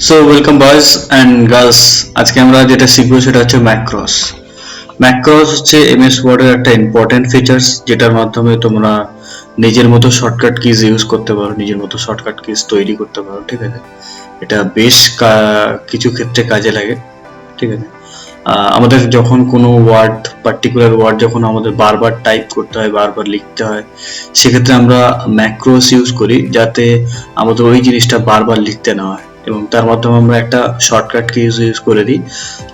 So welcome boys and girls. আজকে আমরা যেটা শিখবো সেটা হচ্ছে ম্যাক্রস। ম্যাক্রস হচ্ছে এমএস ওয়ার্ডের একটা ইম্পর্টেন্ট ফিচার্স, যেটার মাধ্যমে তোমরা নিজের মতো শর্টকাট কিজ ইউজ করতে পারো, নিজের মতো শর্টকাট কিজ তৈরি করতে পারো। ঠিক আছে, এটা বেশ কিছু ক্ষেত্রে কাজে লাগে। ঠিক আছে, আমাদের যখন কোনো ওয়ার্ড, পার্টিকুলার ওয়ার্ড যখন আমাদের বারবার টাইপ করতে হয়, বারবার লিখতে হয়, সেক্ষেত্রে আমরা ম্যাক্রোস ইউজ করি যাতে আমাদের ওই জিনিসটা বারবার লিখতে না হয়, এবং তার মাধ্যমে আমরা একটা শর্টকাট কিজ ইউজ করে দিই,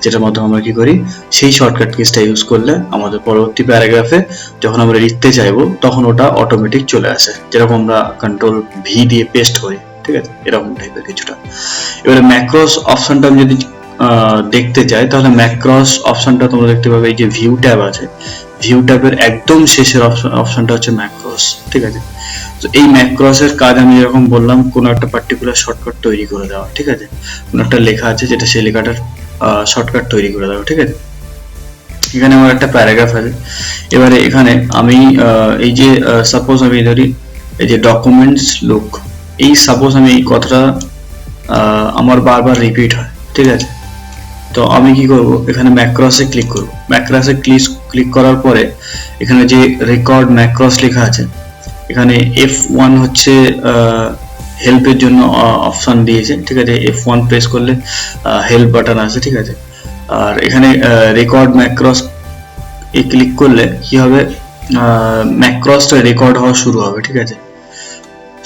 যেটার মাধ্যমে আমরা কি করি, সেই শর্টকাট কিজটা ইউজ করলে আমাদের পরবর্তী প্যারাগ্রাফে যখন আমরা লিখতে চাইবো তখন ওটা অটোমেটিক চলে আসে, যেরকম আমরা কন্ট্রোল ভি দিয়ে পেস্ট করি। ঠিক আছে, এরকম টাইপের কিছুটা। এবারে ম্যাক্রোস অপশনটা আমি যদি দেখতে চাই, তাহলে ম্যাক্রস অপশনটা তোমরা দেখতে পাবে, এই যে ভিউ ট্যাব আছে, ভিউ ট্যাবের একদম শেষের অপশনটা হচ্ছে ম্যাক্রস। ঠিক আছে, তো এই ম্যাক্রসের কাজ আমি যেরকম বললাম, কোনো একটা পার্টিকুলার শর্টকাট তৈরি করে দেওয়া। ঠিক আছে, কোনো একটা লেখা আছে যেটা সেই লেখাটার শর্টকাট তৈরি করে দেওয়া। ঠিক আছে, এখানে আমার একটা প্যারাগ্রাফ আছে। এবারে এখানে আমি এই যে সাপোজ আমি ধরি এই যে ডকুমেন্টস লুক, এই সাপোজ আমি এই কথাটা আমার বারবার রিপিট হয়। ঠিক আছে, তো আমি কি করব, এখানে ম্যাক্রসে ক্লিক করব। ম্যাক্রসে ক্লিক করার পরে এখানে যে রেকর্ড ম্যাক্রস লেখা আছে, এখানে F1 হচ্ছে হেল্পের জন্য অপশন দিয়েছে। ঠিক আছে, F1 প্রেস করলে হেল্প বাটন আছে। ঠিক আছে, আর এখানে রেকর্ড ম্যাক্রস এ ক্লিক করলে কি হবে, ম্যাক্রসটা রেকর্ড হওয়া শুরু হবে। ঠিক আছে,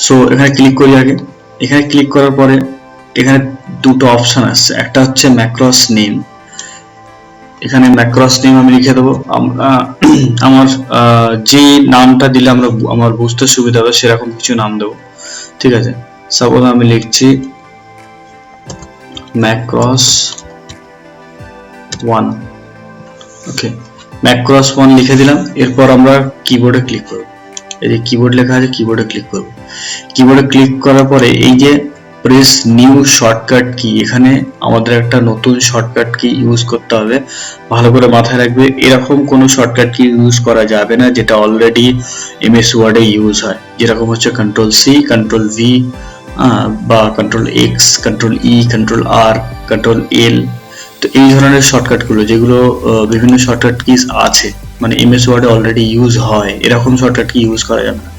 সো এখানে ক্লিক করি আগে। এখানে ক্লিক করার পরে এখানে দুটো অপশন আসছে, একটা হচ্ছে ম্যাক্রস নেম। এখানে ম্যাক্রস নেম আমি লিখে দেবো, আমার যে নামটা দিলে আমার বুঝতে সুবিধা হবে সেরকম কিছু নাম দেবো। ঠিক আছে, সাপোজ আমি লিখছি ম্যাক্রস 1। ওকে, ম্যাক্রস 1 লিখে দিলাম। এরপর আমরা কিবোর্ডে ক্লিক করব, এই যে কিবোর্ড লেখা আছে, কিবোর্ডে ক্লিক করব। কিবোর্ডে ক্লিক করার পরে এই যে প্রেস নিউ শর্টকাট কি, এখানে আমাদের একটা নতুন শর্টকাট কি ইউজ করতে হবে। ভালো করে মাথায় রাখবে, এরকম কোনো শর্টকাট কি ইউজ করা যাবে না যেটা অলরেডি এমএস ওয়ার্ডে ইউজ হয়, যেরকম হচ্ছে কন্ট্রোল সি, কন্ট্রোল ভি, বা control X, control E, control R, control L. তো এই ধরনের শর্টকাট গুলো, যেগুলো বিভিন্ন শর্টকাট কিজ আছে, মানে এমএস ওয়ার্ডে অলরেডি ইউজ হয়, এরকম শর্টকাট কি ইউজ করা যাবে না।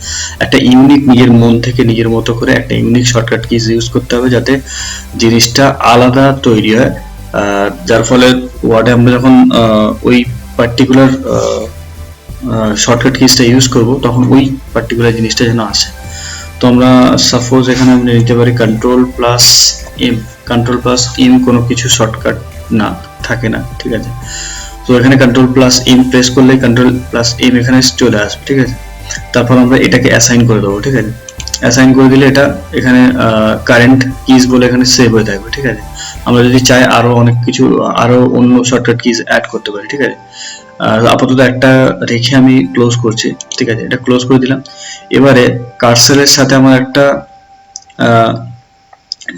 একটা ইউনিক, নিজের মন থেকে নিজের মতো করে একটা ইউনিক শর্টকাট কিজ ইউজ করতে হবে, যাতে জিনিসটা আলাদা তৈরি হয়, যার ফলে ওয়ার্ডে আমরা যখন ওই পার্টিকুলার শর্টকাট কিজটা ইউজ করব তখন ওই পার্টিকুলার জিনিসটা যেন আসে। তো আমরা সাপোজ এখানে আমরা নিতে পারি control plus M. Control plus M কোনো কিছু শর্টকাট না থাকে না। ঠিক আছে, তো এখানে কন্ট্রোল প্লাস এম প্রেস করলে কন্ট্রোল প্লাস এম এখানে চলে আসবে। ঠিক আছে, তারপর আমরা এটাকে অ্যাসাইন করে দেবো। ঠিক আছে, অ্যাসাইন করে দিলে এটা এখানে কারেন্ট কিজ বলে এখানে সেভ হয়ে থাকবে। ঠিক আছে, আমরা যদি চাই আরো অনেক কিছু, আরো অন্য শর্টকাট কিজ অ্যাড করতে পারি। ঠিক আছে, আপাতত একটা রেখে আমি ক্লোজ করছি। ঠিক আছে, এটা ক্লোজ করে দিলাম। এবারে কার্সরের সাথে আমার একটা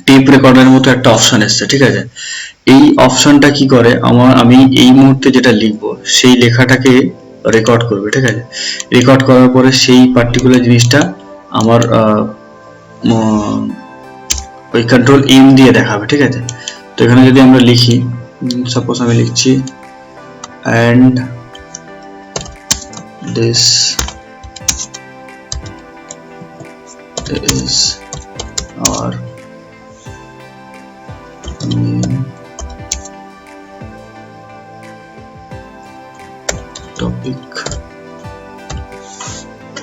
টেপ রেকর্ডের মতো একটা অপশন এসছে। ঠিক আছে, এই অপশনটা কি করে, আমি এই মুহূর্তে যেটা লিখবো সেই লেখাটাকে রেকর্ড করবে। ঠিক আছে, রেকর্ড করার পরে সেই পার্টিকুলার জিনিসটা আমার ওই কন্ট্রোল এম দিয়ে দেখাবে। ঠিক আছে, তো এখানে যদি আমরা লিখি, সাপোজ আমি লিখছি and this is our main topic।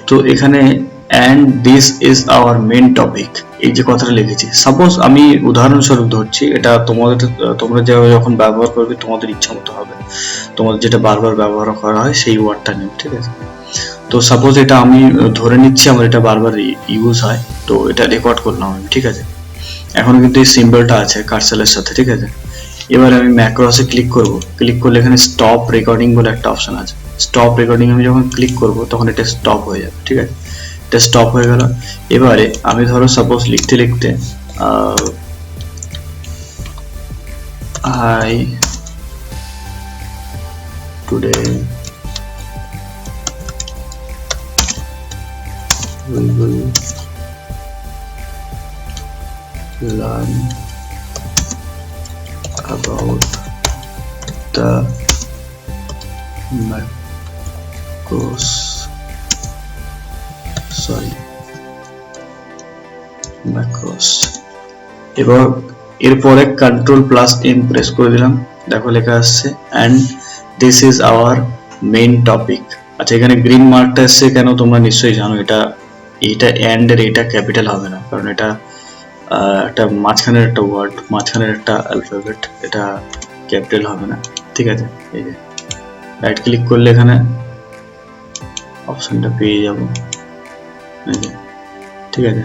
তো এখানে and this is our main topic, এই যে কথাটা লিখেছি, সাপোজ আমি উদাহরণস্বরূপ ধরছি, এটা তোমরা যখন ব্যবহার করবে তোমাদের ইচ্ছা মতো হবে, তোমাদের যেটা বারবার ব্যবহার করা হয় সেই ওয়ার্ডটা নেবে। ঠিক আছে, তো সাপোজ এটা আমি ধরে নিচ্ছি আমার এটা বারবার ইউজ হয়, তো এটা রেকর্ড করলাম আমি। ঠিক আছে, এখন কিন্তু এই সিম্বলটা আছে কার্সরের সাথে। ঠিক আছে, এবারে আমি ম্যাক্রসে ক্লিক করব। ক্লিক করলে এখানে স্টপ রেকর্ডিং বলে একটা অপশন আছে। স্টপ রেকর্ডিং আমি যখন ক্লিক করব তখন এটা স্টপ হয়ে যাবে। ঠিক আছে, এটা স্টপ হয়ে গেল। এবারে আমি ধরো সাপোজ লিখতে লিখতে I today we will learn about the macros, এবার এরপরে কন্ট্রোল প্লাস এম প্রেস করে দিলাম, দেখো লেখা আসছে and this is our main topic। আচ্ছা এখানে গ্রিন মার্কটা এসছে কেন তোমরা নিশ্চয়ই জানো, এটা এন্ড এর এটা ক্যাপিটাল হবে না, কারণ এটা একটা মাঝখানের একটা ওয়ার্ড, মাঝখানের একটা অ্যালফাবেট, এটা ক্যাপিটাল হবে না, ঠিক আছে। এই যে রাইট ক্লিক করলে এখানে অপশনটা পেয়ে যাব, এই যে ঠিক আছে।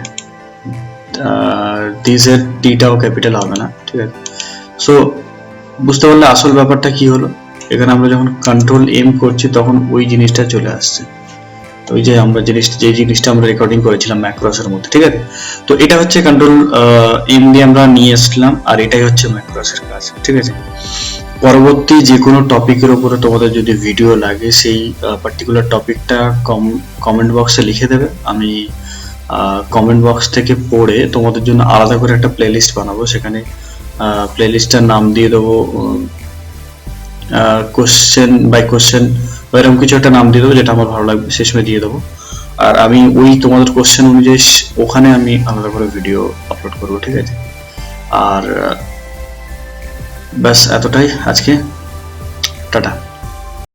দিস এর টিটাও ক্যাপিটাল হবে না, ঠিক আছে। সো বুঝতে পারলে আসল ব্যাপারটা কি হলো, এখানে আমরা যখন কন্ট্রোল এম করছি তখন ওই জিনিসটা চলে আসছে, ওই যে আমরা যে জিনিসটা আমরা রেকর্ডিং করেছিলাম ম্যাক্রোসের মধ্যে, ঠিক আছে। তো এটা হচ্ছে কন্ট্রোল এম দিয়ে আমরা নিয়ে আসলাম, আর এটাই হচ্ছে ম্যাক্রোসের কাজ, ঠিক আছে। পরবর্তী যে কোনো টপিকের উপরে তোমাদের যদি ভিডিও লাগে, সেই পার্টিকুলার টপিকটা কমেন্ট বক্সে লিখে দেবে, আমি কমেন্ট বক্স থেকে পড়ে তোমাদের জন্য আলাদা করে একটা প্লেলিস্ট বানাবো, সেখানে প্লেলিস্টটার নাম দিয়ে দেবো কোশ্চেন বাই কোশ্চেন, এরকম কিছু একটা নাম দিয়ে দেবো, যেটা আমার ভালো লাগবে সেই সময় দিয়ে দেবো। আর আমি ওই তোমাদের কোশ্চেন অনুযায়ী ওখানে আমি আলাদা করে ভিডিও আপলোড করবো, ঠিক আছে। আর ব্যাস এতটাই আজকে, টাটা।